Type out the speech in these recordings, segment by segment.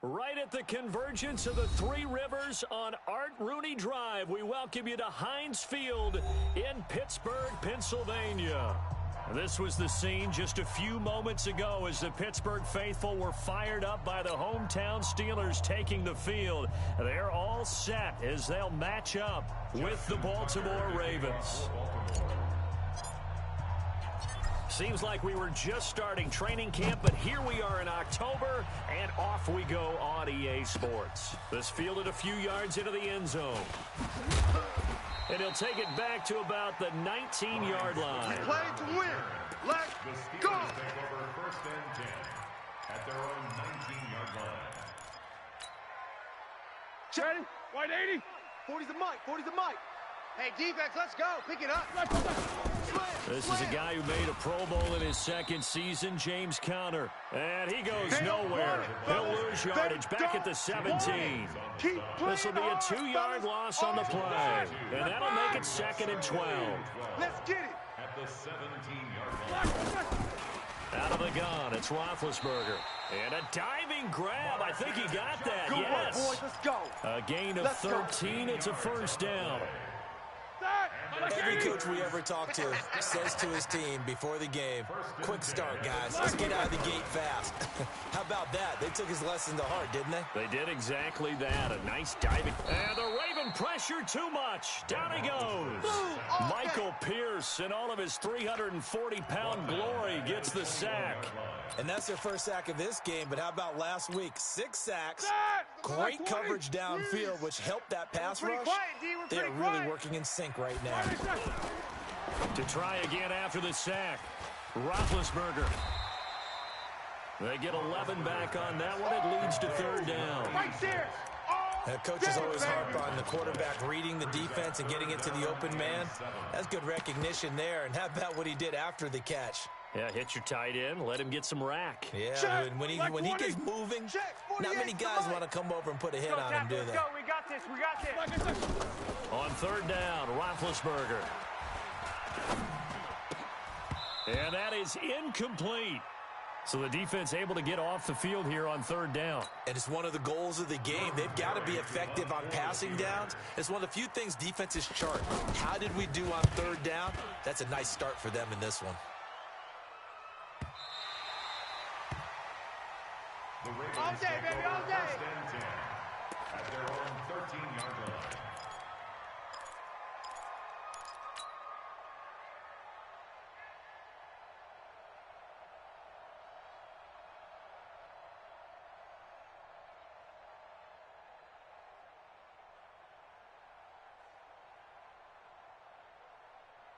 Right at the convergence of the Three Rivers on Art Rooney Drive, we welcome you to Heinz Field in Pittsburgh, Pennsylvania. This was the scene just a few moments ago as the Pittsburgh faithful were fired up by the hometown Steelers taking the field. They're all set as they'll match up with the Baltimore Ravens. Seems like we were just starting training camp, but here we are in October, and off we go on EA Sports. This fielded a few yards into the end zone. And he'll take it back to about the 19-yard line. Play to win. Let's go. Take over first and 10 at their own 19-yard line. Ready? White 80. 40's the mic. 40's the mic. Hey, defense, let's go. Pick it up. This is a guy who made a Pro Bowl in his second season, James Conner. And he goes nowhere. He'll lose yardage back at the 17. This will be a 2-yard loss on the play. And that'll make it 2nd and 12. Let's get it. At the 17-yard line. Out of the gun, it's Roethlisberger. And a diving grab. I think he got that, Good yes. work, boys. Let's go. A gain of 13. It's a first down. Every coach we ever talk to says to his team before the game, quick start, guys. Let's get out of the gate fast. How about that? They took his lesson to heart, didn't they? They did exactly that. A nice diving. And the Raven pressure too much. Down he goes. Michael Pierce, in all of his 340-pound glory, gets the sack. And that's their first sack of this game, but how about last week? 6 sacks, great coverage downfield, which helped that pass rush. They're really working in sync right now. To try again after the sack, Roethlisberger. They get 11 back on that one. It leads to 3rd down. Coaches always harp on the quarterback reading the defense and getting it to the open man. That's good recognition there. And how about what he did after the catch? Yeah, hit your tight end, let him get some rack. Yeah, when he gets moving, not many guys want to come over and put a hit on him, do they? We got this. We got this. On 3rd down, Roethlisberger. And that is incomplete. So the defense able to get off the field here on 3rd down. And it's one of the goals of the game. They've got to be effective on passing downs. It's one of the few things defenses chart. How did we do on 3rd down? That's a nice start for them in this one. The Ravens All day, take baby, over all day. first and 10 at their own 13-yard line.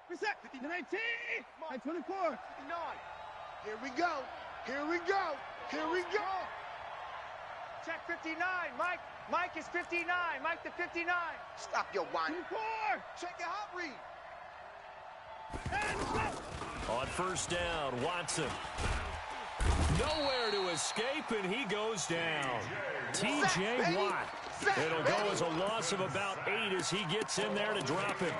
Reset. 19. 24. 59. Here we go. Here we go. Here we go. Check 59. Mike is 59. Mike the 59. Stop your whining. 24. Check your hot read. And go. On 1st down, Watson. Nowhere to escape, and he goes down. T.J. Watt. It'll go as a loss of about 8 as he gets in there to drop him.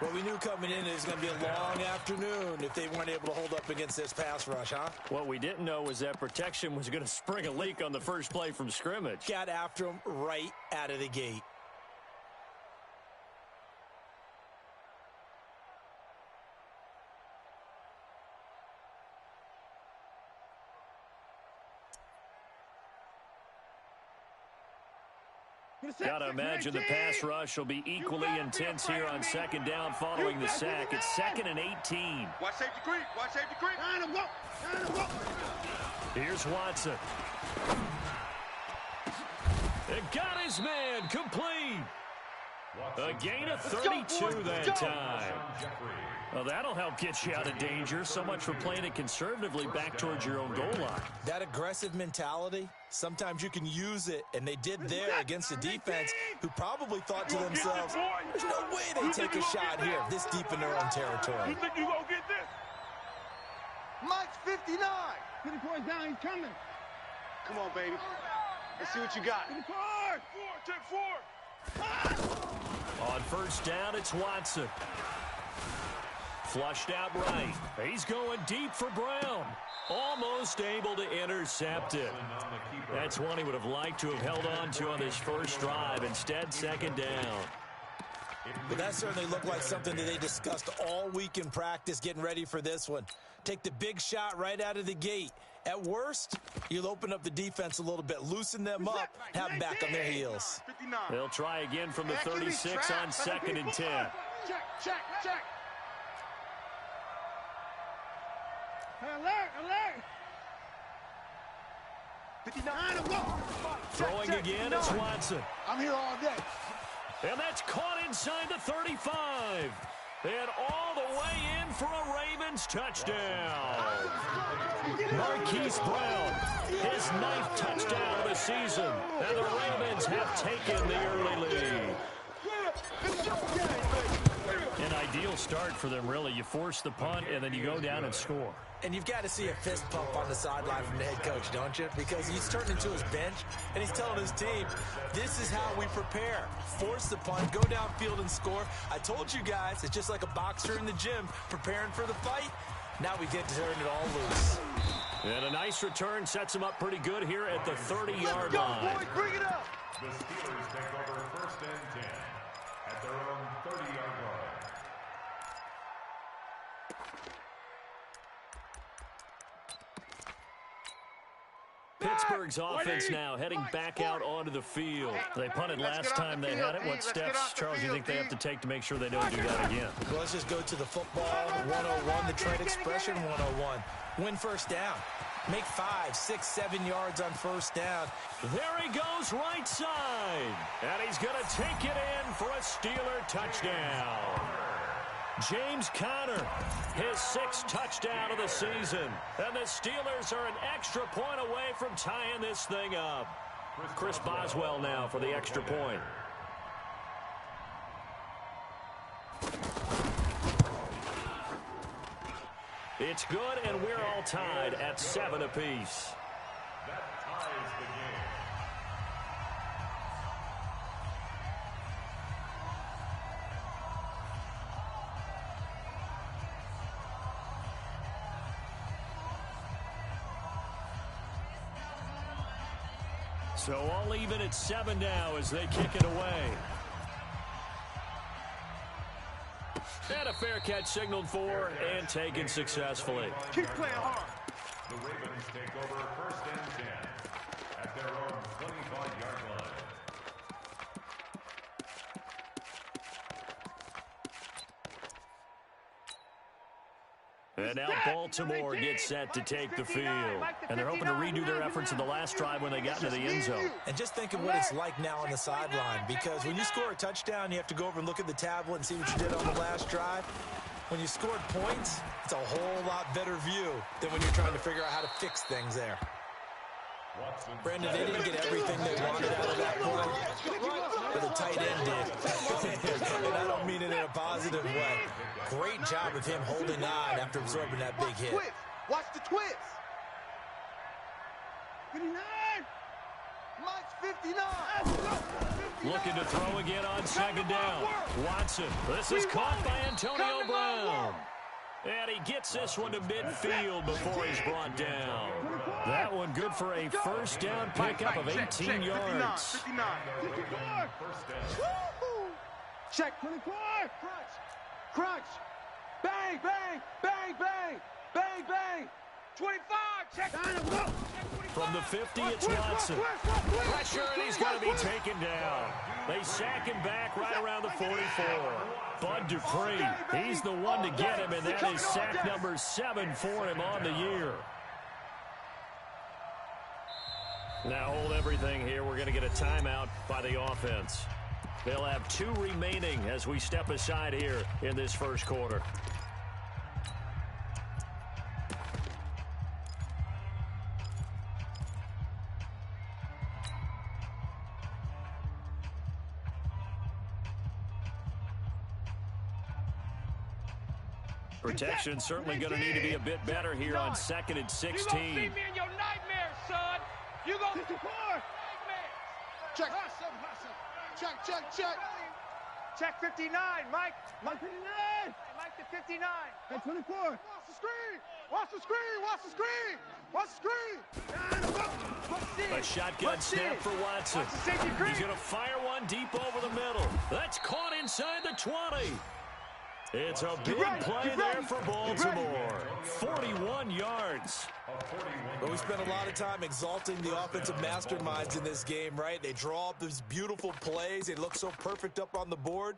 Well, we knew coming in it was going to be a long afternoon if they weren't able to hold up against this pass rush, huh? What we didn't know was that protection was going to spring a leak on the first play from scrimmage. Got after him right out of the gate. Gotta imagine the pass rush will be equally intense here on 2nd down following the sack. It's 2nd and 18. Watch safety creep. Watch safety creep. Here's Watson. It got his man complete. A gain of 32 that time. Well, that'll help get you out of danger. So much for playing it conservatively back towards your own goal line. That aggressive mentality, sometimes you can use it, and they did there against a defense who probably thought to themselves, there's no way they take a shot here this deep in their own territory. You think you gonna get this? Mike's 59. 24's down, he's coming. Come on, baby. Let's see what you got. 24. 4. On 1st down, it's Watson. Flushed out right. He's going deep for Brown. Almost able to intercept it. That's one he would have liked to have held on to on this first drive. Instead, second down. But that certainly looked like something that they discussed all week in practice getting ready for this one. Take the big shot right out of the gate. At worst, you'll open up the defense a little bit, loosen them up, have them back on their heels. They'll try again from the 36 on 2nd and 10. Check, check, check. Alert, alert. 59. Throwing again, it's Watson. I'm here all day. And that's caught inside the 35. And all the way in for a Ravens touchdown. Marquise Brown, his 9th touchdown of the season. And the Ravens have taken the early lead. An ideal start for them, really. You force the punt, and then you go down and score. And you've got to see a fist pump on the sideline from the head coach, don't you? Because he's turning to his bench, and he's telling his team, this is how we prepare. Force the punt, go downfield and score. I told you guys, it's just like a boxer in the gym preparing for the fight. Now we get to turn it all loose. And a nice return sets him up pretty good here at the 30-yard line. Boys, bring it up. The Steelers take over 1st and 10 at their own 30-yard line. Pittsburgh's offense now heading back out onto the field. They punted last time they had it. What steps, Charles, do you think they have to take to make sure they don't do that again? Well, let's just go to the football 101, the trade expression 101. Win first down. Make 5, 6, 7 yards on first down. There he goes right side. And he's going to take it in for a Steeler touchdown. James Conner, his 6th touchdown of the season. And the Steelers are an extra point away from tying this thing up. Chris Boswell now for the extra point. It's good, and we're all tied at 7 apiece. That ties the game. So all even at 7 now as they kick it away. And a fair catch signaled for and taken successfully. Keep playing hard. The Ravens take over 1st and 10 at their own 25-yard line. And now Baltimore gets set to take the field. And they're hoping to redo their efforts in the last drive when they got into the end zone. And just think of what it's like now on the sideline, because when you score a touchdown, you have to go over and look at the tablet and see what you did on the last drive. When you scored points, it's a whole lot better view than when you're trying to figure out how to fix things there. Brandon, they didn't get everything they wanted out of that play, but the tight end did. And I don't mean it in a positive way. Great job of him holding on after absorbing that big hit. Watch the twist. 59. Mike's 59. Looking to throw again on 2nd down. Watson. This is caught by Antonio Brown. And he gets this one to midfield before he's brought down. That one good for a first down pickup of 18 yards. 59. Check. 24. Crunch. Crunch. Bang, bang, bang, bang, bang, bang. 25. Check. From the 50, it's Watson. Pressure, and he's going to be taken down. They sack him back right around the 44. Bud Dupree, he's the one to get him, and that is sack number 7 for him on the year. Now hold everything here. We're going to get a timeout by the offense. They'll have 2 remaining as we step aside here in this first quarter. Protection certainly going to need to be a bit better here on 2nd and 16. You gonna see me in your nightmares, son. You gonna 54. Check. Check, check, check. Check 59, Mike. Mike 59. Mike to 59. Hey, 24. Watch the screen. Watch the screen. Watch the screen. Watch the screen. A shotgun snap for Watson. He's going to fire one deep over the middle. That's caught inside the 20. It's a big play there for Baltimore. 41 yards. Well, we spent a lot of time exalting the offensive masterminds in this game, right? They draw up these beautiful plays. They look so perfect up on the board.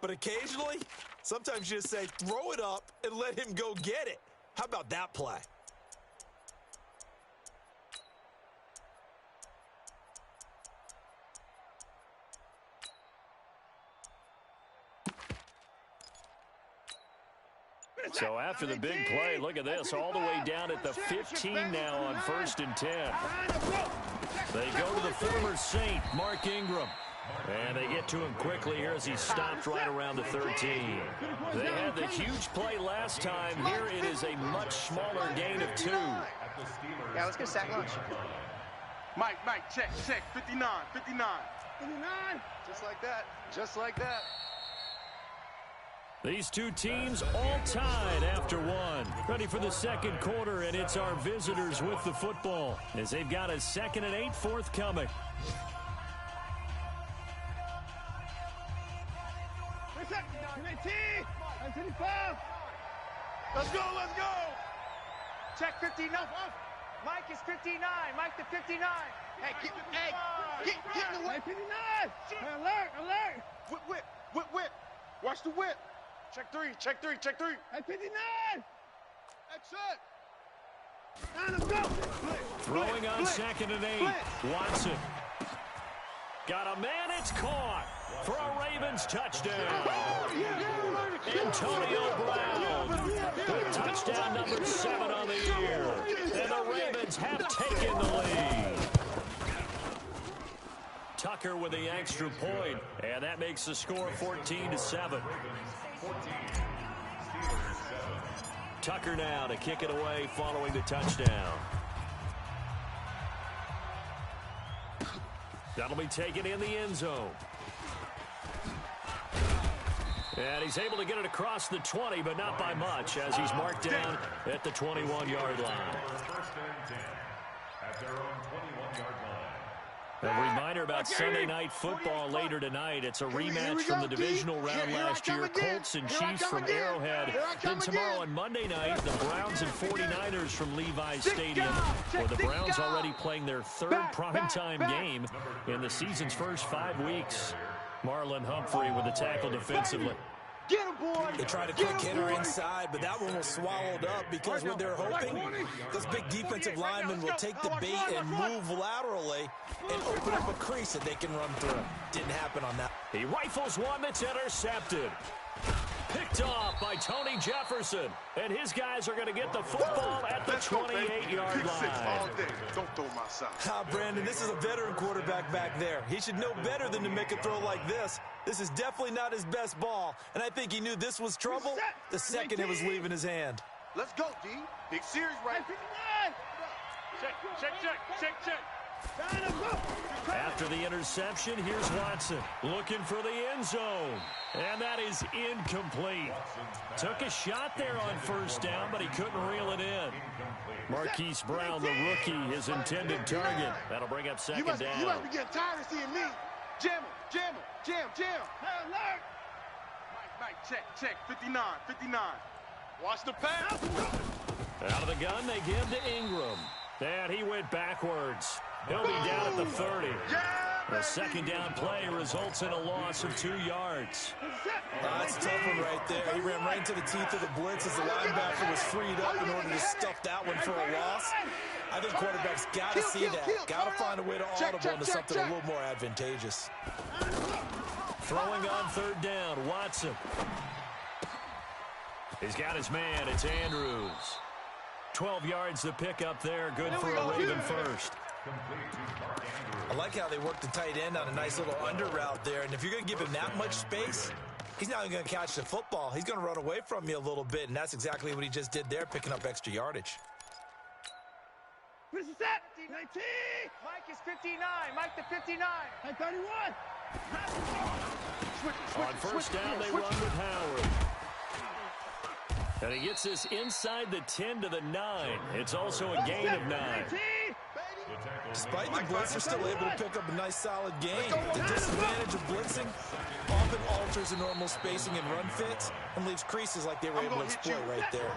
But occasionally, sometimes you just say, throw it up and let him go get it. How about that play? So after the big play, look at this, all the way down at the 15 now on 1st and 10. They go to the former Saint, Mark Ingram. And they get to him quickly here as he stopped right around the 13. They had the huge play last time. Here it is a much smaller gain of 2. Yeah, let's get sack lunch. Mike, check, 59. 59. Just like that. Just like that. These two teams all tied after one. Ready for the second quarter, and it's our visitors with the football as they've got a 2nd and 8 forthcoming. Let's go. Check 59. Mike is 59. Mike to 59. Hey, get in the way. 59. Alert. Whip. Watch the whip. Check three. Hey, 59. Exit. Let's go. Throwing on 2nd and 8. Watson. Got a man, it's caught for a Ravens touchdown. Antonio Brown with touchdown number 7 on the year. And the Ravens have taken the lead. Tucker with the extra point, and that makes the score 14-7. Tucker now to kick it away following the touchdown. That'll be taken in the end zone. And he's able to get it across the 20, but not by much, as he's marked down at the 21-yard line. At their own 21-yard line. A reminder about Sunday Night Football later tonight. It's a rematch from the divisional round last year. Colts and Chiefs from Arrowhead. Then tomorrow on Monday night, the Browns and 49ers from Levi's Stadium. Where the Browns already playing their 3rd primetime game in the season's first 5 weeks. Marlon Humphrey with the tackle defensively. Get him, boy. They tried a quick hitter inside, but that one was swallowed up because what they're hoping, those big defensive linemen will take the bait and move laterally and open up a crease that they can run through. Didn't happen on that. He rifles one that's intercepted. Picked off by Tony Jefferson. And his guys are going to get the football at the 28-yard line. Don't throw my side. Brandon, this is a veteran quarterback back there. He should know better than to make a throw like this. This is definitely not his best ball, and I think he knew this was trouble the second it was leaving his hand. Let's go, D. Big series right. Check. After the interception, here's Watson looking for the end zone. And that is incomplete. Took a shot there on 1st down, but he couldn't reel it in. Marquise Brown, the rookie, his intended target. That'll bring up 2nd down. You must be getting tired of seeing me. Jam. Hey, alert. Mike, check. 59. Watch the pass. Out of the gun, they give to Ingram. And he went backwards. He'll be down at the 30. The 2nd down play results in a loss of 2 yards. That's a tough one right there. He ran right into the teeth of the blitz as the linebacker was freed up in order to stuff that one for a loss. I think quarterbacks got to see that. Got to find a way to audible into something a little more advantageous. Throwing on 3rd down, Watson. He's got his man. It's Andrews. 12 yards to pick up there. Good for a Raven first. I like how they work the tight end on a nice little under route there. And if you're going to give him that much space, he's not going to catch the football. He's going to run away from you a little bit, and that's exactly what he just did there, picking up extra yardage. Where's the set? 19. Mike is 59. Mike to 59. Mike 31. On 1st down, they run with Howard. And he gets this inside the 10 to the 9. It's also a gain of 9. Despite the blitz, they're still able to pick up a nice, solid gain. The disadvantage of blitzing often alters the normal spacing and run fits and leaves creases like they were able to exploit right there.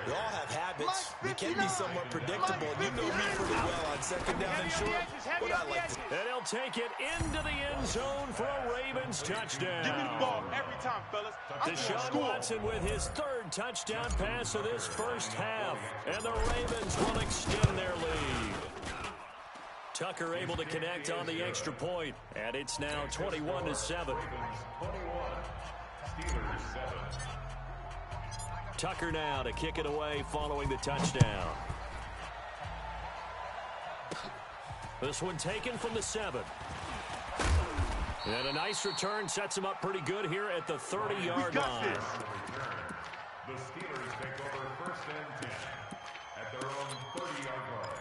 We all have habits. We can be somewhat predictable. You know me pretty well on second down and short, but I like this. And he'll take it into the end zone for a Ravens touchdown. Give me the ball every time, fellas. Deshaun Watson with his third touchdown pass of this first half. And the Ravens will extend their lead. Tucker able to connect on the extra point. And it's now 21-7. 21. Steelers 7. Tucker now to kick it away following the touchdown. This one taken from the 7. And a nice return sets him up pretty good here at the 30-yard line. The Steelers take over first and 10 at their own 30-yard line.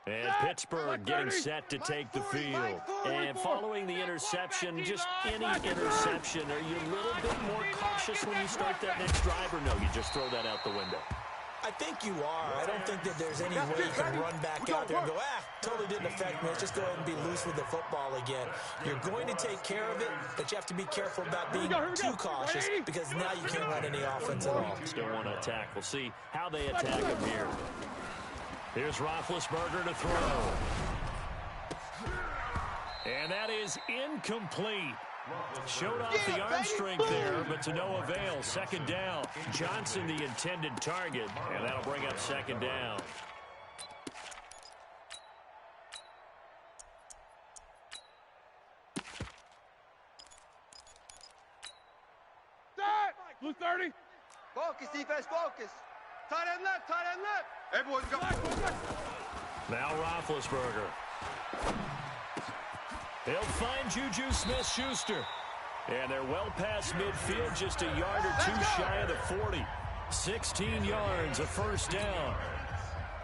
And Pittsburgh getting set to take the field. And following the interception, just any interception, are you a little bit more cautious when you start that next drive, or no, you just throw that out the window? I think you are. I don't think that there's any way you can run back out there and go, totally didn't affect me. Let's just go ahead and be loose with the football again. You're going to take care of it, but you have to be careful about being too cautious because now you can't run any offense at all. Still want to attack. We'll see how they attack him here. Here's Roethlisberger to throw. And that is incomplete. Showed off the arm strength there, but to no avail. Second down. Johnson the intended target, and that'll bring up second down. Blue 30. Focus, defense, focus. Tight end left, tight end left. Everyone's got. Now Roethlisberger. He'll find Juju Smith-Schuster. And they're well past midfield, just a yard or two shy of the 40. 16 yards, a first down.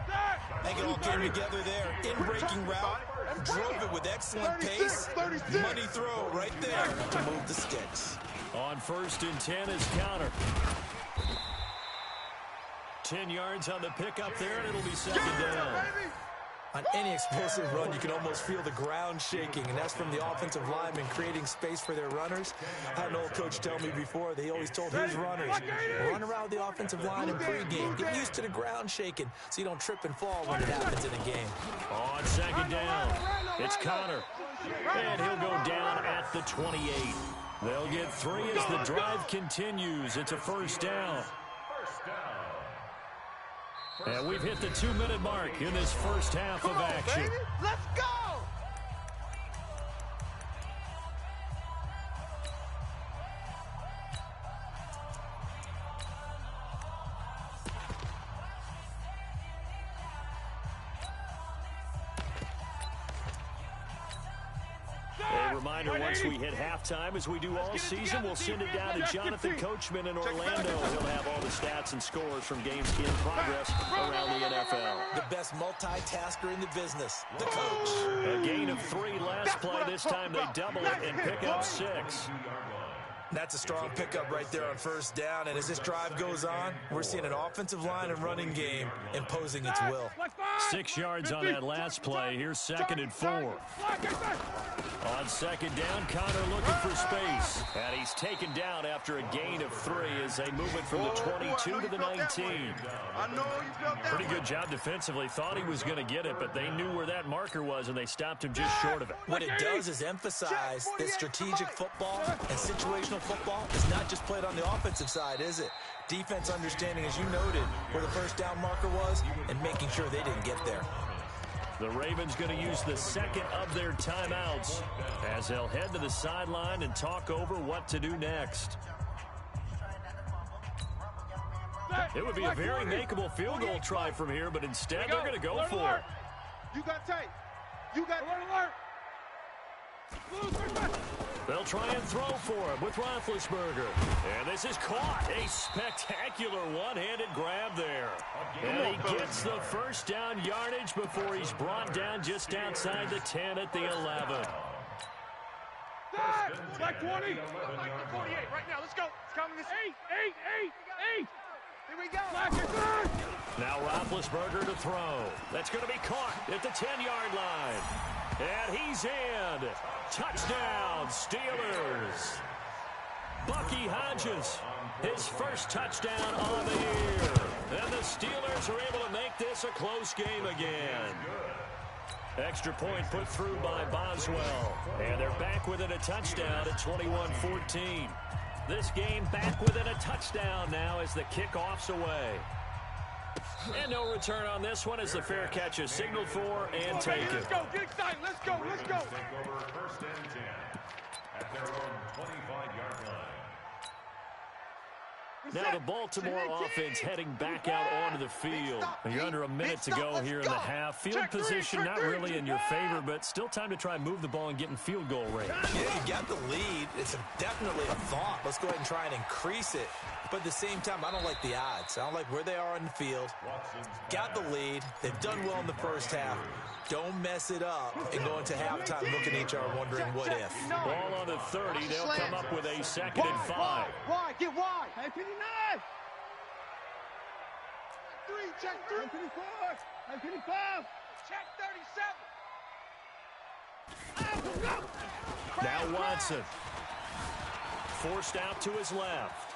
I think it all came together there. In-breaking route, drove it with excellent pace. Money throw right there to move the sticks. On first and 10 is counter. 10 yards on the pickup there, and it'll be second down. On any explosive run, you can almost feel the ground shaking, and that's from the offensive linemen creating space for their runners. I had an old coach tell me before, he always told his runners, run around the offensive line in pregame. Get used to the ground shaking so you don't trip and fall when it happens in a game. On second down, it's Connor. And he'll go down at the 28. They'll get 3 as the drive continues. It's a first down. And we've hit the 2-minute mark in this first half of action. Let's go! A reminder, once we hit halftime, as we do all season, we'll send it down to Jonathan Coachman in Orlando. He'll have all the stats and scores from games in progress around the NFL. The best multitasker in the business, the coach. A gain of 3 last play. This time they double it and pick up 6. That's a strong pickup right there on first down. And as this drive goes on, we're seeing an offensive line and running game imposing its will. 6 yards on that last play. Here's second and 4. On second down, Connor looking for space. And he's taken down after a gain of 3 as they move it from the 22 to the 19. Pretty good job defensively. Thought he was going to get it, but they knew where that marker was, and they stopped him just short of it. What it does is emphasize that strategic football and situational football is not just played on the offensive side, is it? Defense understanding, as you noted, where the first down marker was and making sure they didn't get there. The Ravens going to use the second of their timeouts as they'll head to the sideline and talk over what to do next. It would be a very makeable field goal try from here, but instead they're going to go for it. You got tight. You got alert. They'll try and throw for him with Roethlisberger. And this is caught. A spectacular one-handed grab there. And he gets the first down yardage before he's brought down just outside the 10 at the 11. Like 20. Like 48. Right now. Let's go. It's coming. This 8. Here we go. Now Roethlisberger to throw. That's going to be caught at the 10-yard line. And he's in. Touchdown, Steelers. Bucky Hodges, his first touchdown on the year. And the Steelers are able to make this a close game again. Extra point put through by Boswell. And they're back within a touchdown at 21-14. This game back within a touchdown now as the kickoff's away. And no return on this one as the fair catch is signaled for and taken. Let's go. Get excited. Let's go. Let's go. Take over first and 10 at their own 25-yard line. Now the Baltimore offense heading back out onto the field. You're under a minute to go here in the half. Field position not really in your favor, but still time to try and move the ball and get in field goal range. Yeah, you got the lead. It's definitely a thought. Let's go ahead and try and increase it. But at the same time, I don't like the odds. I don't like where they are on the field. Got the lead. They've done well in the first half. Don't mess it up and go into halftime looking at each other wondering what if. Ball on the 30. They'll come up with a 2nd and 5. Wide. Get wide. 59. 3. Check 3. 54. 55. Check 37. Now Watson. Forced out to his left.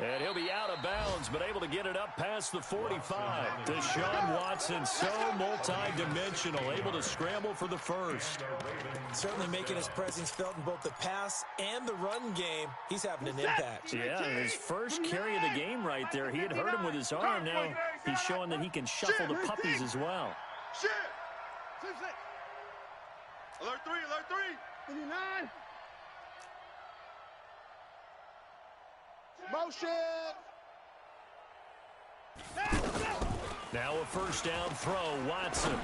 And he'll be out of bounds, but able to get it up past the 45. Deshaun Watson, so multi-dimensional, able to scramble for the first. Certainly making his presence felt in both the pass and the run game. He's having an impact. Yeah, his first carry of the game right there. He had hurt him with his arm. Now he's showing that he can shuffle the puppies as well. Shit. 6. Alert 3. Alert 3. 59. Motion. Now a first down throw, Watson.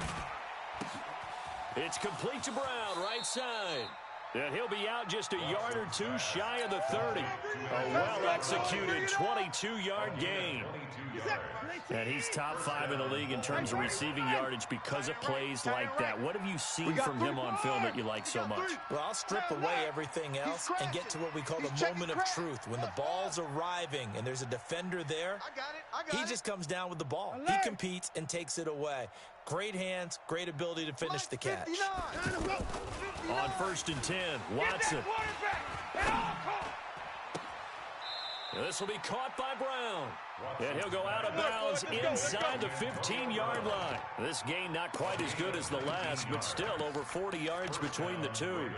It's complete to Brown, right side. And he'll be out just a yard or two shy of the 30. A well-executed 22-yard gain. And he's top 5 in the league in terms of receiving yardage because of plays like that. What have you seen from him on film that you like so much? Well, I'll strip away everything else and get to what we call the moment of truth. When the ball's arriving and there's a defender there, he just comes down with the ball. He competes and takes it away. Great hands, great ability to finish the catch. On 1st and 10, Watson. This will be caught by Brown. And he'll go out of bounds inside the 15-yard line. This gain not quite as good as the last, but still over 40 yards between the two.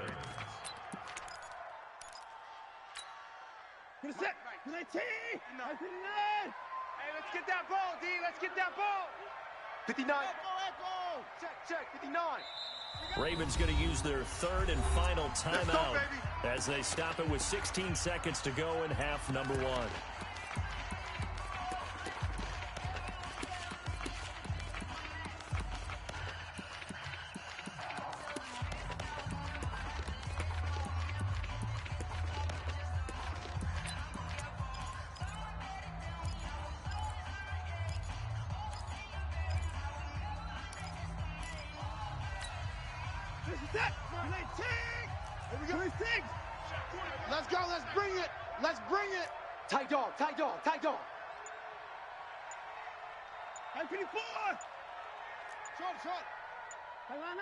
Hey, let's get that ball, D. Let's get that ball. 59. Check, 59. Ravens going to use their 3rd and final timeout as they stop it with 16 seconds to go in half number 1. Let's go. Let's bring it. Let's bring it. Tight dog. Tight dog. Tight dog. 54. Short. Line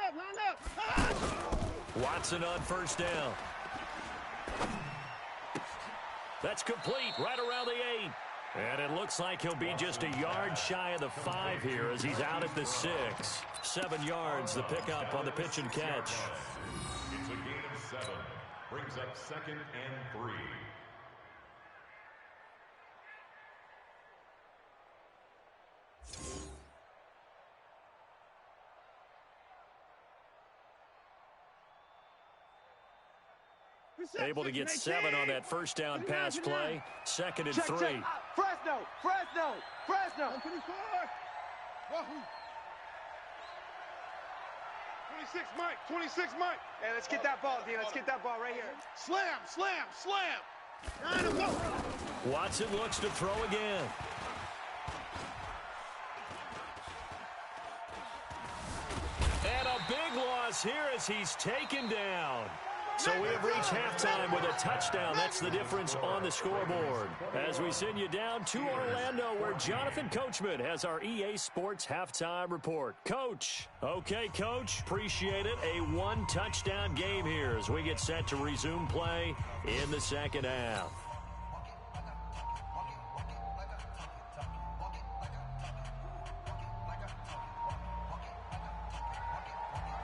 up. Watson on first down. That's complete right around the 8. And it looks like he'll be just a yard shy of the 5 here as he's out at the 6. 7 yards, the pickup on the pitch and catch. It's a gain of 7. Brings up 2nd and 3. Able to get 7 on that first down pass play. 2nd and 3. Fresno. 26, Mike. Hey, let's get that ball, D. Let's get that ball right here. Slam. Watson looks to throw again. And a big launch loss here as he's taken down. So we have reached halftime with a touchdown. That's the difference on the scoreboard. As we send you down to Orlando, where Jonathan Coachman has our EA Sports halftime report. Coach. Okay, Coach. Appreciate it. A one-touchdown game here as we get set to resume play in the second half.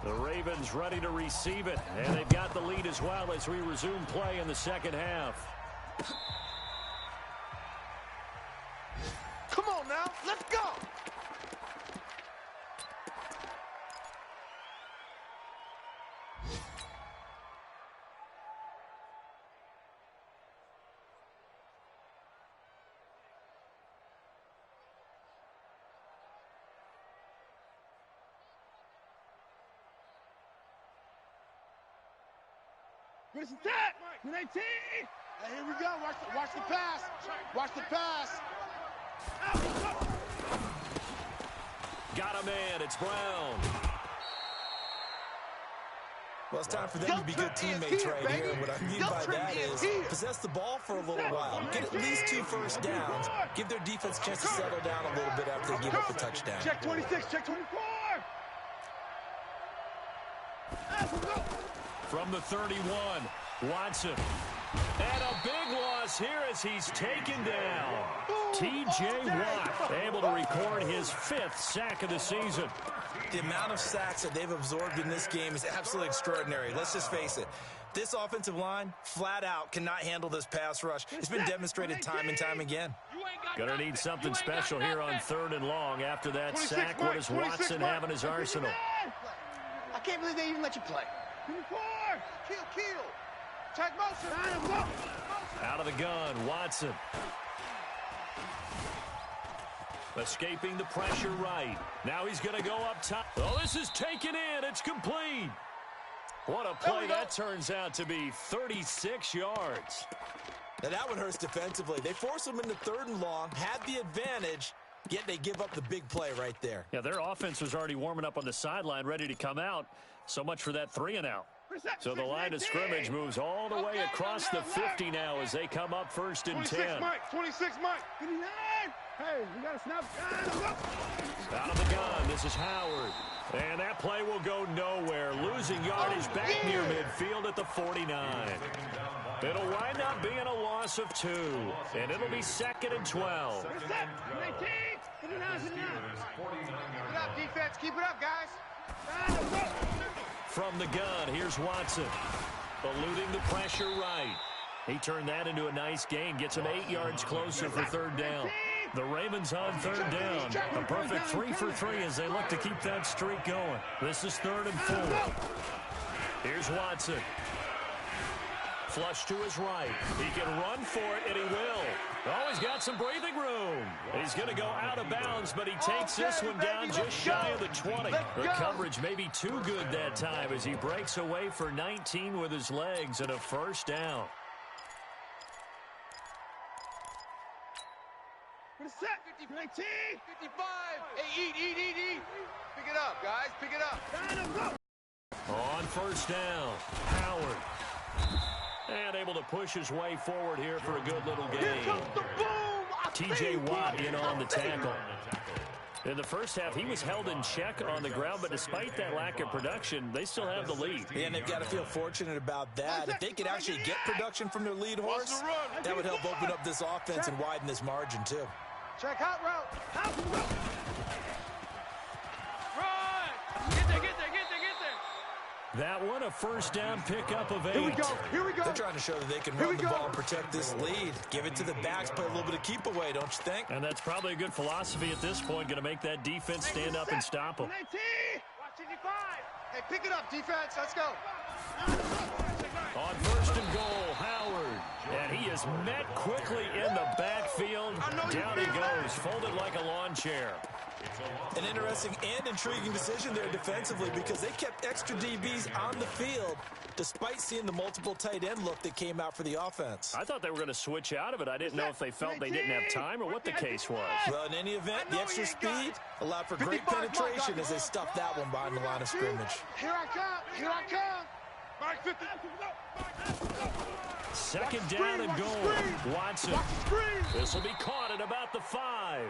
The Ravens ready to receive it, and they've got the lead as well as we resume play in the second half. Come on now, let's go. Where's the tap? 19. Hey, here we go. Watch the pass. Watch the pass. Got a man. It's Brown. Well, it's time for them to be good teammates right here. What I mean by that is possess the ball for a little while. Get at least 2 first downs. Give their defense a chance to settle down a little bit after they give up a touchdown. Check 26. Check 24. From the 31, Watson. And a big loss here as he's taken down. T.J. Watt able to record his 5th sack of the season. The amount of sacks that they've absorbed in this game is absolutely extraordinary. Let's just face it. This offensive line, flat out, cannot handle this pass rush. It's been demonstrated time and time again. Gonna need something special here on 3rd and long. After that sack, what does Watson have in his arsenal? I can't believe they even let you play. 24. Kill. Check motion. Out of the gun, Watson. Escaping the pressure right. Now he's going to go up top. Oh, this is taken in. It's complete. What a play that turns out to be. 36 yards. Now that one hurts defensively. They force them into 3rd and long, had the advantage, yet they give up the big play right there. Yeah, their offense was already warming up on the sideline, ready to come out. So much for that 3-and-out. So the line of scrimmage moves all the way across the 50 now as they come up 1st and 10. 26, Mike. 59. Hey, we got to snap. Out of the gun, this is Howard. And that play will go nowhere. Losing yardage back near midfield at the 49. It'll wind up being a loss of 2. And it'll be 2nd and 12. 19. 59. Keep it up, defense. Keep it up, guys. From the gun, here's Watson. Eluding the pressure right. He turned that into a nice gain. Gets him 8 yards closer for 3rd down. The Ravens on 3rd down. A perfect 3 for 3 as they look to keep that streak going. This is 3rd and 4. Here's Watson. Flush to his right. He can run for it, and he will. Oh, he's got some breathing room. He's going to go out of bounds, but he takes this one down just shy of the 20. The coverage may be too good that time as he breaks away for 19 with his legs and a 1st down. What's that? 19. 55. Hey, eat. Pick it up, guys. Pick it up. On 1st down, Howard. And able to push his way forward here for a good little gain. T.J. Watt in on the tackle. In the first half, he was held in check on the ground, but despite that lack of production, they still have the lead. And they've got to feel fortunate about that. If they could actually get production from their lead horse, that would help open up this offense and widen this margin, too. Check hot route. Run! Get there. That one, a 1st down pickup of 8. Here we go. They're trying to show that they can run the ball and protect this lead. Give it to the backs, play a little bit of keep away, don't you think? And that's probably a good philosophy at this point, going to make that defense stand up and stop them. 19. Watch 55. Hey, pick it up, defense. Let's go. On 1st and goal, Howard. And he is met quickly in the backfield. Down he goes, folded like a lawn chair. An interesting and intriguing decision there defensively because they kept extra DBs on the field despite seeing the multiple tight end look that came out for the offense. I thought they were going to switch out of it. I didn't know if they felt they didn't have time or what the case was. Well, in any event, the extra speed allowed for great penetration as they stuffed that one behind the line of scrimmage. Here I come. Here I come. Mike 50. Second down and goal. Watson. This will be caught at about the 5.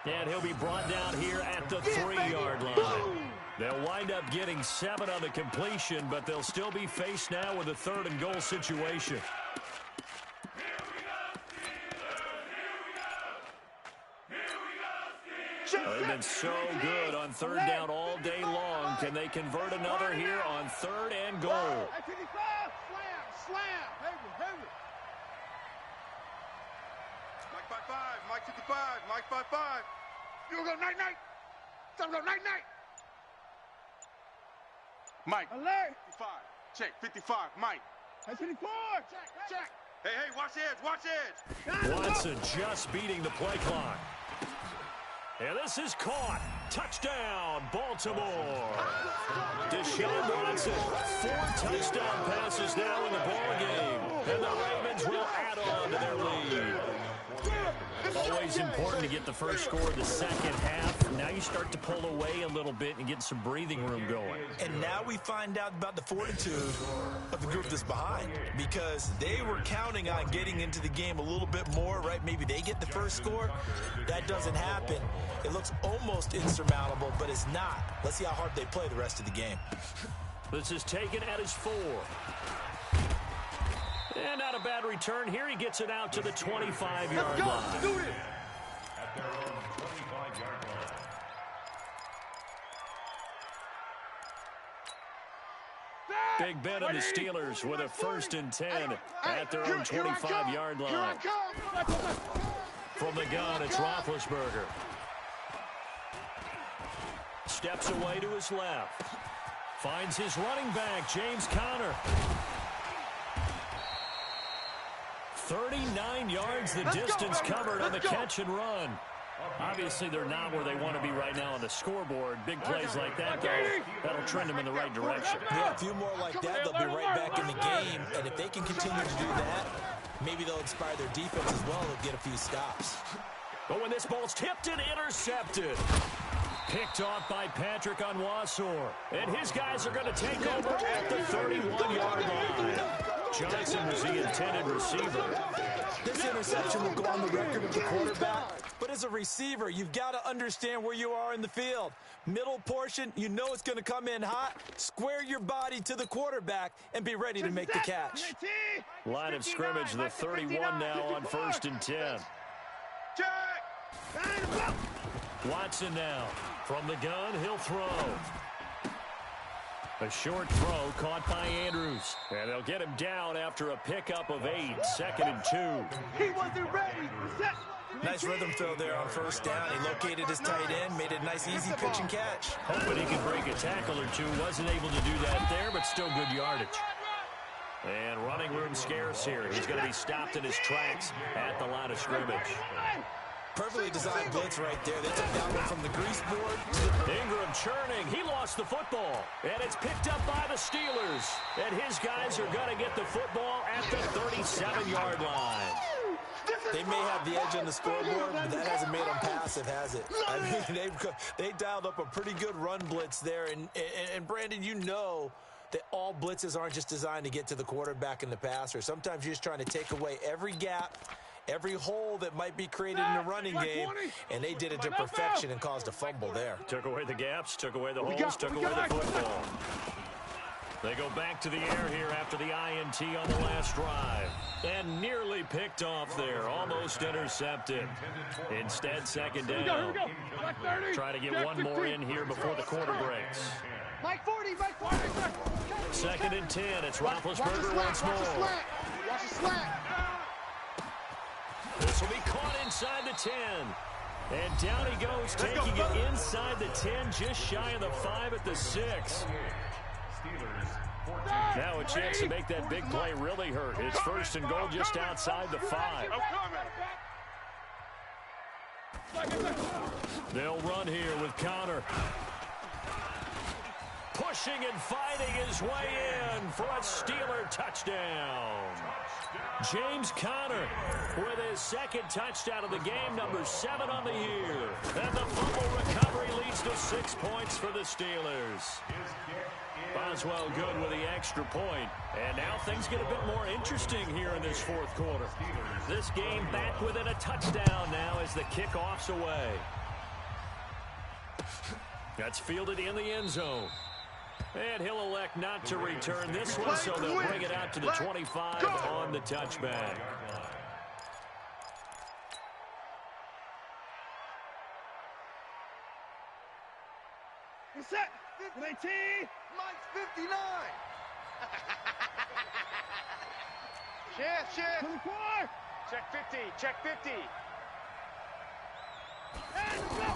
And he'll be brought down here at the 3-yard line. They'll wind up getting 7 on the completion, but they'll still be faced now with a 3rd and goal situation. They've been so good on 3rd down all day long. Can they convert another here on 3rd and goal? Slam. Mike 5-5. Mike 55. Mike 5-5. You go night. Time to go night. Mike. Alert. 55. Check. 55. Mike. 54. Check. Hey, watch edge. Watson just beating the play clock. And this is caught. Touchdown, Baltimore. Deshaun Watson, 4 touchdown passes now in the ballgame. And the Ravens will add on to their lead. Always important to get the first score of the second half. Now you start to pull away a little bit and get some breathing room going. And now we find out about the fortitude of the group that's behind, because they were counting on getting into the game a little bit more, right? Maybe they get the first score. That doesn't happen. It looks almost insurmountable, but it's not. Let's see how hard they play the rest of the game. This is taken at his 4. And not a bad return here. He gets it out to the 25-yard line. At their own 25-yard line. Big Ben and the Steelers with a 1st and 10 at their own 25-yard line. From the gun, it's Roethlisberger. Steps away to his left. Finds his running back, James Conner. 39 yards the distance covered on the catch and run. Obviously, they're not where they want to be right now on the scoreboard. Big plays like that, though, that'll trend them in the right direction. Yeah, a few more like that, they'll be right back in the game. And if they can continue to do that, maybe they'll inspire their defense as well. They'll get a few stops. But when this ball's tipped and intercepted. Picked off by Patrick Onwuasor. And his guys are going to take over at the 31-yard line. Johnson was the intended receiver. This interception will go on the record of the quarterback. But as a receiver, you've got to understand where you are in the field. Middle portion, you know it's going to come in hot. Square your body to the quarterback and be ready to make the catch. Line of scrimmage, the 31 now on 1st and 10. Watson now. From the gun, he'll throw. A short throw caught by Andrews. And they'll get him down after a pickup of 8. 2nd and 2. He wasn't ready. Nice rhythm throw there on 1st down. He located his tight end, made it a nice, easy pitch and catch. Hoping he could break a tackle or two. Wasn't able to do that there, but still good yardage. And running room scarce here. He's going to be stopped in his tracks at the line of scrimmage. Perfectly designed blitz right there. They took that one from the grease board. Ingram churning. He lost the football. And it's picked up by the Steelers. And his guys are going to get the football at the 37-yard line. They may have the edge on the scoreboard, but that hasn't made them passive, has it? I mean, they dialed up a pretty good run blitz there. And Brandon, you know that all blitzes aren't just designed to get to the quarterback and the passer. Sometimes you're just trying to take away every gap, every hole that might be created in the running game, and they did it to perfection and caused a fumble there. Took away the gaps, took away the holes, took away the football. They go back to the air here after the INT on the last drive. And nearly picked off there, almost intercepted. Instead, 2nd down. Try to get one more in here before the quarter breaks. Mike 40, Mike 40. 2nd and 10, it's Roethlisberger once more. Watch the slant. This will be caught inside the 10. And down he goes, taking it inside the 10, just shy of the 5 at the 6. Now a chance to make that big play really hurt. It's 1st and goal just outside the 5. They'll run here with Conner. Pushing and fighting his way in for a Steeler touchdown. James Conner with his second touchdown of the game, number 7 on the year. And the fumble recovery leads to 6 points for the Steelers. Boswell good with the extra point. And now things get a bit more interesting here in this fourth quarter. This game back within a touchdown now as the kickoff's away. That's fielded in the end zone. And he'll elect not to return this one, so they'll bring it out to the 25 on the touchback. You're set. 18. Mike's 59. Shift. 24. Check 50. Check 50. And let's go.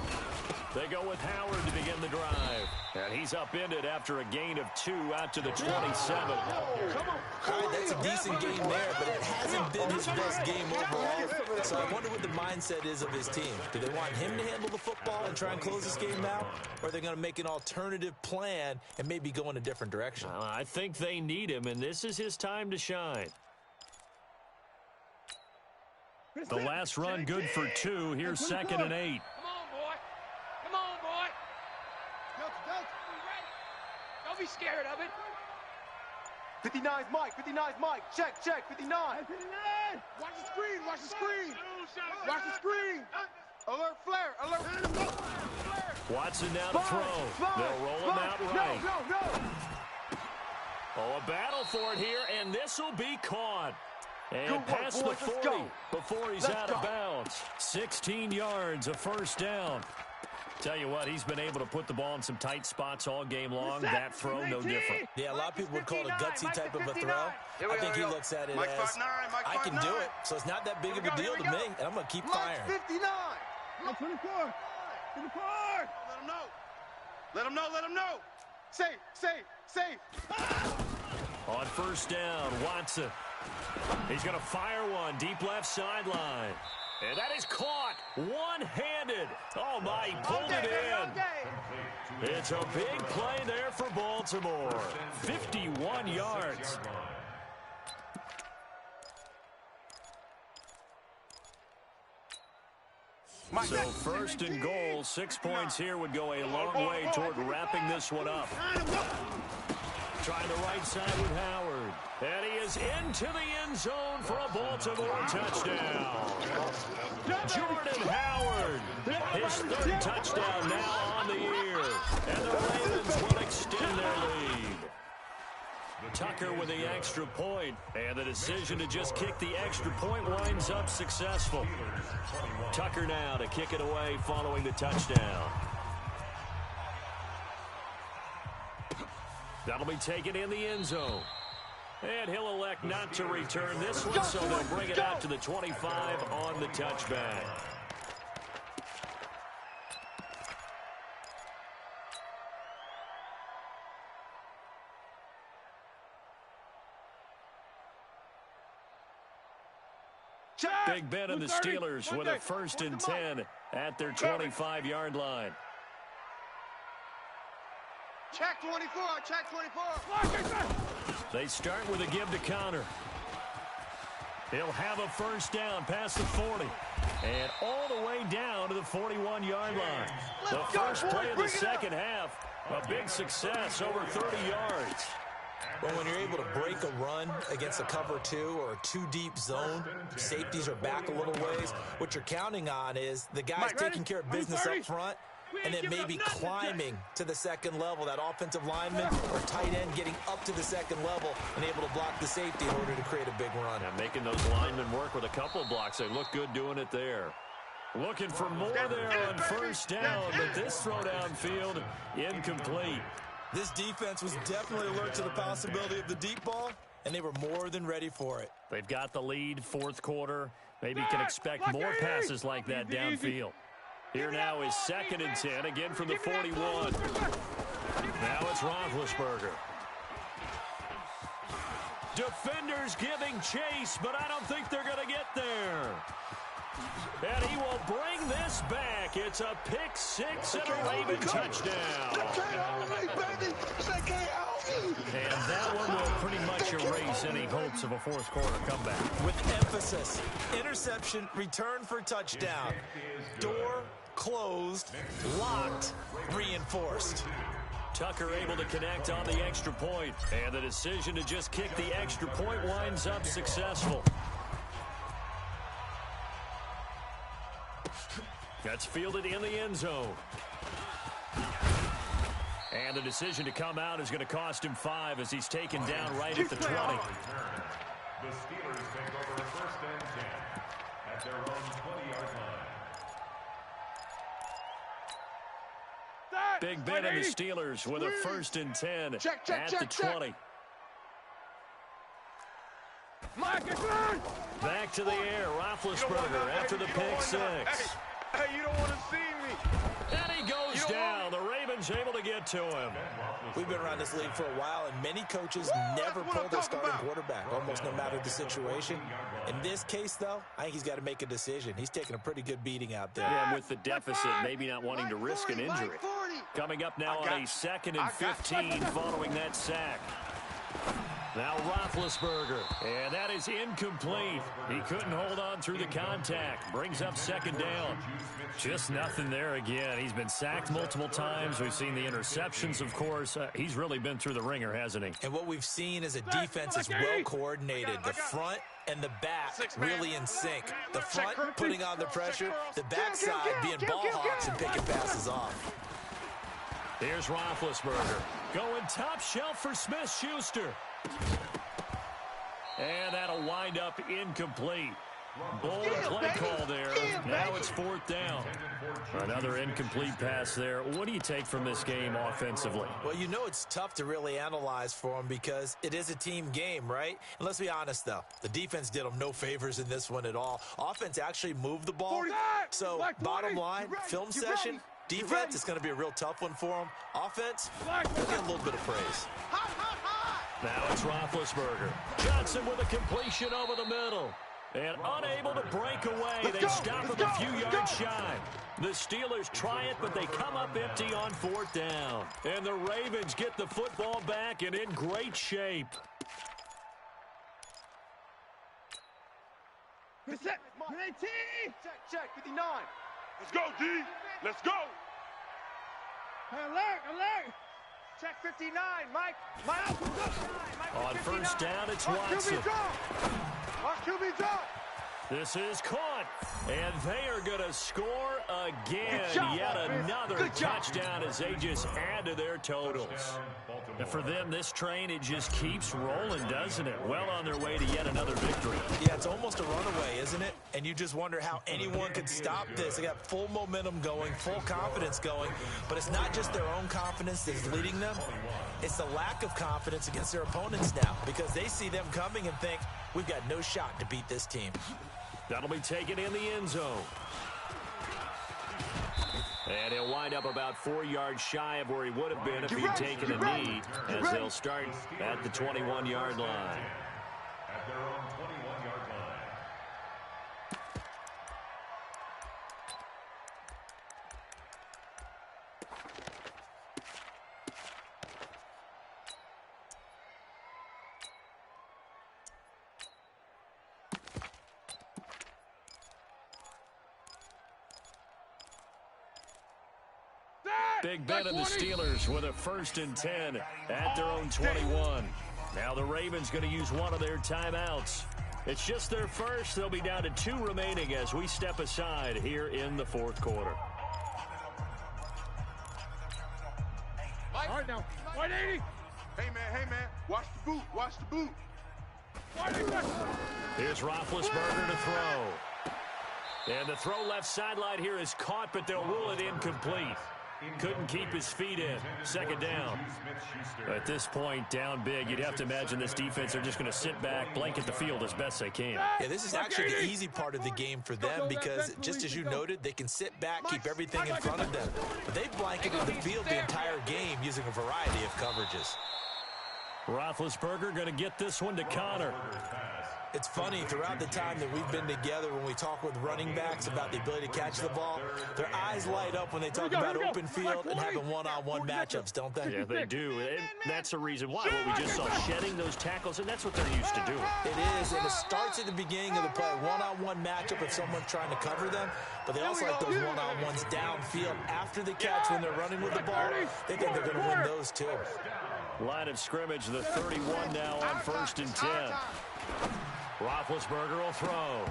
They go with Howard to begin the drive. And he's upended after a gain of 2 out to the 27. Come on. All right, that's a decent game there, but it hasn't been his best game overall. So I wonder what the mindset is of his team. Do they want him to handle the football and try and close this game out? Or are they going to make an alternative plan and maybe go in a different direction? I think they need him, and this is his time to shine. The last run good for 2. Here's 2nd and 8. Come on, boy. Don't be scared of it. 59's Mike. 59's Mike. Check. 59. 59. Watch the screen. Watch the screen. Watch the screen. Alert flare. Alert flare. Watson now to throw. They'll roll him out right. No. Oh, a battle for it here, and this will be caught. And past the 40 before he's out of bounds. 16 yards, a first down. Tell you what, he's been able to put the ball in some tight spots all game long. That throw, no different. Yeah, a lot of people would call it a gutsy type of a throw. I think he looks at it as, I can do it, so it's not that big of a deal to me, and I'm going to keep firing. 59. 24. 24. Let him know. Safe. On first down, Watson. He's going to fire one deep left sideline. And that is caught one-handed. Oh, my, he pulled it in. It's a big play there for Baltimore. 51 yards. So first and goal, 6 points here would go a long way toward wrapping this one up. Trying the right side with Howard. And he is into the end zone for a Baltimore touchdown. Jordan Howard, his 3rd touchdown now on the year. And the Ravens will extend their lead. Tucker with the extra point, and the decision to just kick the extra point winds up successful. Tucker now to kick it away following the touchdown. That'll be taken in the end zone. And he'll elect not to return this one, so they'll bring it out to the 25 on the touchback. Big Ben and the Steelers with a 1st and 10 at their 25-yard line. Check 24. They start with a give to Conner. He'll have a first down past the 40. And all the way down to the 41-yard line. The first play of the second half, a big success, over 30 yards. Well, when you're able to break a run against a cover 2 or a 2-deep zone, safeties are back a little ways. What you're counting on is the guys taking care of business up front, and then maybe climbing to the second level, that offensive lineman or tight end getting up to the second level and able to block the safety in order to create a big run. And making those linemen work with a couple of blocks. They look good doing it there. Looking for more there on first down, but this throw downfield incomplete. This defense was definitely alert to the possibility of the deep ball, and they were more than ready for it. They've got the lead, fourth quarter. Maybe can expect more passes like that downfield. Here now is 2nd and 10, again from the 41. Now it's Roethlisberger. Defenders giving chase, but I don't think they're going to get there. And he will bring this back. It's a pick 6 and a Raven touchdown. And that one will pretty ends any hopes of a fourth quarter comeback. With emphasis, interception, return for touchdown. Door closed, locked, reinforced. Tucker able to connect on the extra point, and the decision to just kick the extra point winds up successful. That's fielded in the end zone. And the decision to come out is going to cost him 5 as he's taken down right at the 20. The Steelers take over first and 10 at their own 20-yard line. Big Ben and the Steelers with a first and 10 at the 20. Back to the air, Roethlisberger after the pick 6. Hey, you don't want to see me. And he goes down. The Ravens able to get to him. We've been around this league for a while, and many coaches never pull their starting quarterback, almost no matter the situation. In this case, though, I think he's got to make a decision. He's taking a pretty good beating out there. Yeah, with the deficit, maybe not wanting to risk an injury. Coming up now on a 2nd and 15 following that sack. Now Roethlisberger, and that is incomplete. He couldn't hold on through the contact. Brings up 2nd down. Just nothing there again. He's been sacked multiple times. We've seen the interceptions, of course. He's really been through the ringer, hasn't he? And what we've seen is a defense is well coordinated. The front and the back really in sync. The front putting on the pressure, the backside being ball hawks and picking passes off. Here's Roethlisberger going top shelf for Smith-Schuster. And that'll wind up incomplete. Bold play call there. Now it's 4th down. Another incomplete pass there. What do you take from this game offensively? Well, you know it's tough to really analyze for them because it is a team game, right? And let's be honest, though. The defense did them no favors in this one at all. Offense actually moved the ball. So, bottom line, film session, defense is going to be a real tough one for them. Offense, we'll get a little bit of praise. Now it's Roethlisberger. Johnson with a completion over the middle. And unable to break away. They stop him a few yards shy. The Steelers try it, but they come up empty on 4th down. And the Ravens get the football back and in great shape. Check, 59. Let's go, D. Let's go. Hey, alert. Check 59, Mike. On 1st down, it's Watson. Watch QB drop. This is caught, and they are going to score again. Yet another touchdown as they just add to their totals. And for them, this train, it just keeps rolling, doesn't it? Well on their way to yet another victory. Yeah, it's almost a runaway, isn't it? And you just wonder how anyone could stop this. They got full momentum going, full confidence going. But it's not just their own confidence that's leading them. It's the lack of confidence against their opponents now because they see them coming and think, we've got no shot to beat this team. That'll be taken in the end zone. And he'll wind up about 4 yards shy of where he would have been if he'd taken a knee, as they'll start at the 21-yard line. At their own 21-yard line. Big Ben and the Steelers with a 1st and 10 at their own 21. Now the Ravens going to use one of their timeouts. It's just their first. They'll be down to 2 remaining as we step aside here in the 4th quarter. All right, now. 180. Hey, man. Watch the boot. Here's Roethlisberger to throw. And the throw left sideline here is caught, but they'll rule it incomplete. Couldn't keep his feet in. 2nd down. At this point, down big, you'd have to imagine this defense are just going to sit back, blanket the field as best they can. Yeah, this is actually the easy part of the game for them because, just as you noted, they can sit back, keep everything in front of them. But they've blanketed the field the entire game using a variety of coverages. Roethlisberger going to get this one to Connor. It's funny, throughout the time that we've been together, when we talk with running backs about the ability to catch the ball, their eyes light up when they talk about open field and having one-on-one matchups, don't they? Yeah, they do. And that's the reason why. What we just saw, shedding those tackles, and that's what they're used to doing. It is, and it starts at the beginning of the play. One-on-one matchup if someone's trying to cover them, but they also like those one-on-ones downfield after the catch when they're running with the ball. They think they're going to win those too. Line of scrimmage, the 31 now on 1st and 10. Roethlisberger will throw.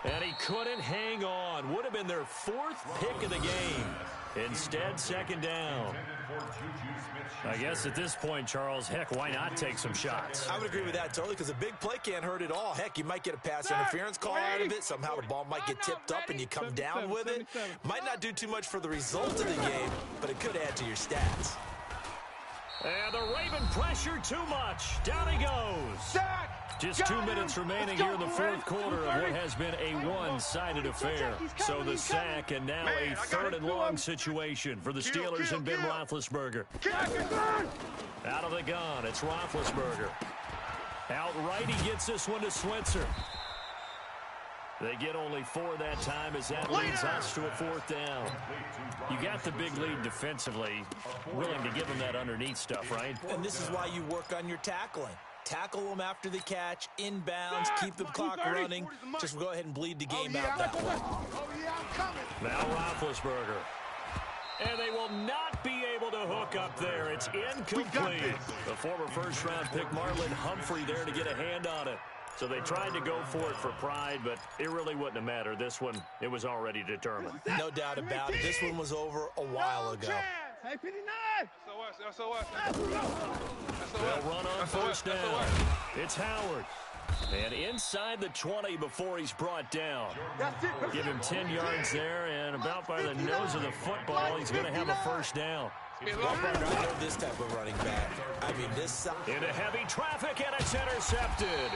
And he couldn't hang on. Would have been their 4th pick of the game. Instead, 2nd down. I guess at this point, Charles, heck, why not take some shots? I would agree with that totally, because a big play can't hurt at all. Heck, you might get a pass interference call out of it. Somehow the ball might get tipped up and you come down with it. Might not do too much for the result of the game, but it could add to your stats. And the Raven pressure too much. Down he goes. Just 2 minutes remaining here in the 4th quarter of what has been a one-sided affair. So the sack, and now a 3rd and long situation for the Steelers and Ben Roethlisberger. Out of the gun, it's Roethlisberger. Outright, he gets this one to Switzer. They get only 4 that time as that leads us to a 4th down. You got the big lead defensively, willing to give them that underneath stuff, right? And this is why you work on your tackling. Tackle them after the catch, inbounds, keep the clock running. Just go ahead and bleed the game out that way. Now Roethlisberger. And they will not be able to hook up there. It's incomplete. The former first-round pick, Marlon Humphrey, there to get a hand on it. So they tried to go for it for pride, but it really wouldn't have mattered. This one, it was already determined. No doubt about it. This one was over a while ago. Hey, 59! They'll run on 1st down. It's Howard. And inside the 20 before he's brought down. Give him 10 yards there, and about by the nose of the football, he's going to have a 1st down. Well, partner, I know this type of running back. I mean, this side. Into heavy traffic, and it's intercepted.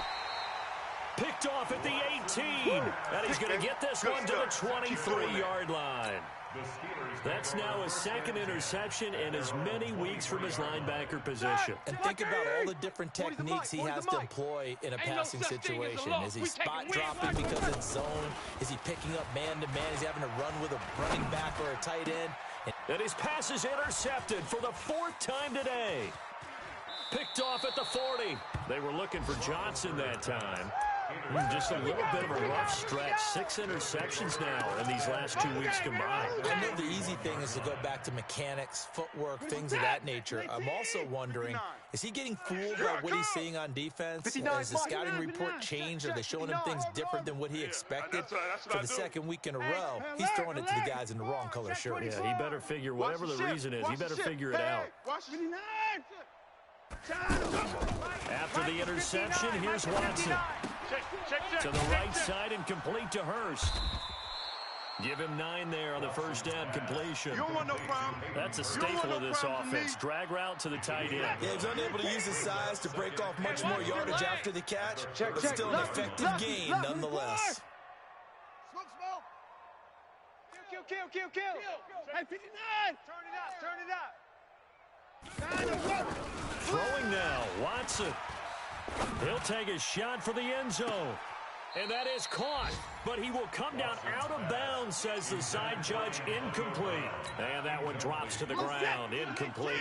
Picked off at the 18. And he's going to get this one to the 23-yard line. That's now his 2nd interception in as many weeks from his linebacker position. And think about all the different techniques he has to employ in a passing situation. Is he spot dropping because it's zone? Is he picking up man-to-man? Is he having to run with a running back or a tight end? And his pass is intercepted for the 4th time today. Picked off at the 40. They were looking for Johnson that time. Just a little bit of a rough stretch. 6 interceptions now in these last 2 weeks combined. I know the easy thing is to go back to mechanics, footwork, things of that nature. I'm also wondering, is he getting fooled by what he's seeing on defense? Has the scouting report changed? Are they showing him things different than what he expected? For the 2nd week in a row, he's throwing it to the guys in the wrong color shirt. Yeah, he better figure, whatever the reason is, he better figure it out. After the interception, here's Watson. To the right side and complete to Hurst. Give him 9 there on the 1st down completion. You don't want no problem. That's a staple of this offense. Drag route to the tight end. Yeah, he's unable to use his size to break off much more yardage after the catch, but still an effective gain nonetheless. Kill. Hey, 59! Turn it up. Throwing now, Watson. He'll take a shot for the end zone. And that is caught, but he will come down out of bounds, says the side judge. Incomplete. And that one drops to the ground. Incomplete.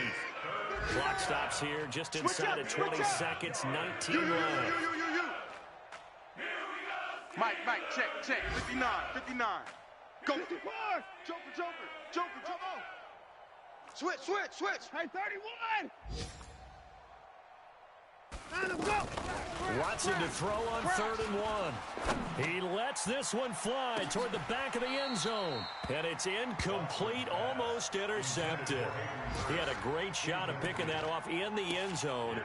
Clock stops here just inside of 20 seconds. 19 left. Mike, check. 59. Go. Joker. Switch. Hey, 31! Watson to throw on 3rd and 1. He lets this one fly toward the back of the end zone. And it's incomplete, almost intercepted. He had a great shot of picking that off in the end zone.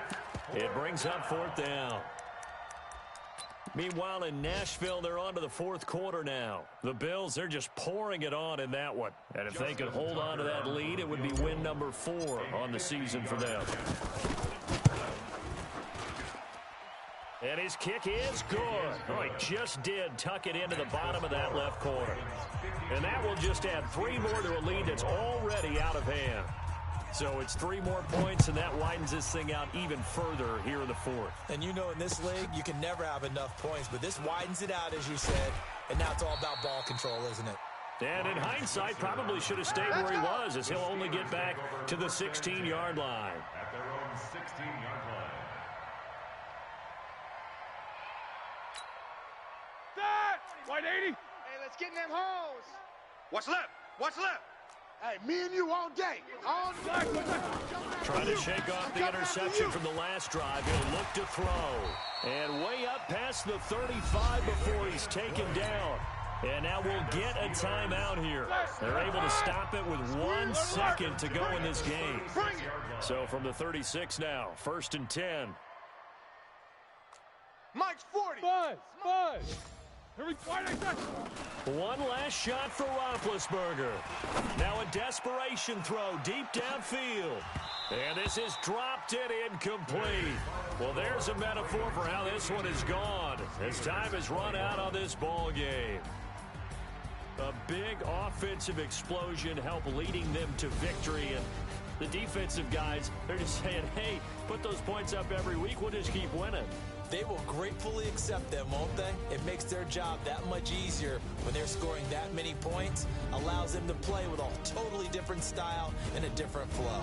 It brings up 4th down. Meanwhile, in Nashville, they're on to the 4th quarter now. The Bills, they're just pouring it on in that one. And if they could hold on to that lead, it would be win number 4 on the season for them. And his kick is good. Oh, he just did tuck it into the bottom of that left corner. And that will just add 3 more to a lead that's already out of hand. So it's 3 more points, and that widens this thing out even further here in the fourth. And you know in this league, you can never have enough points, but this widens it out, as you said, and now it's all about ball control, isn't it? And in hindsight, probably should have stayed where he was, as he'll only get back to the 16-yard line. At their own 16-yard line. White 80. Hey, let's get in them holes. What's left? What's left? Hey, me and you all day. All day. Trying to shake off the interception from the last drive. He'll look to throw. And way up past the 35 before he's taken down. And now we'll get a timeout here. They're able to stop it with 1 second to go in this game. So from the 36 now, 1st and 10. Mike's 40. 5. Here we go. One last shot for Roethlisberger. Now a desperation throw deep downfield. And this is dropped it incomplete. Well, there's a metaphor for how this one is gone, as time has run out on this ball game. A big offensive explosion helped leading them to victory. And the defensive guys, they're just saying, hey, put those points up every week. We'll just keep winning. They will gratefully accept them, won't they? It makes their job that much easier when they're scoring that many points, allows them to play with a totally different style and a different flow.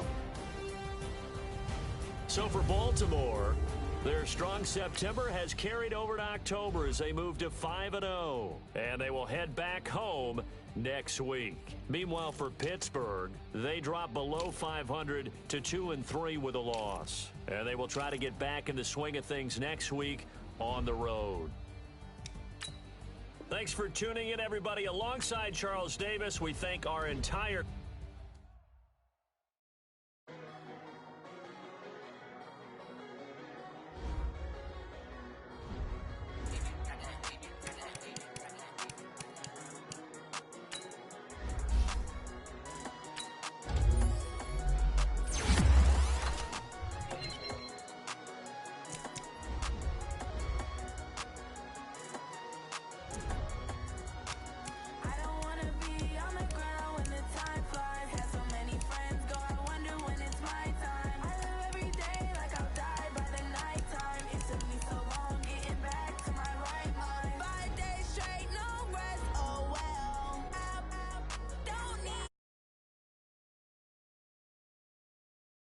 So for Baltimore, their strong September has carried over to October as they move to 5-0, and they will head back home next week. Meanwhile, for Pittsburgh, they drop below 500 to 2-3 with a loss, and they will try to get back in the swing of things next week on the road. Thanks for tuning in, everybody. Alongside Charles Davis, we thank our entire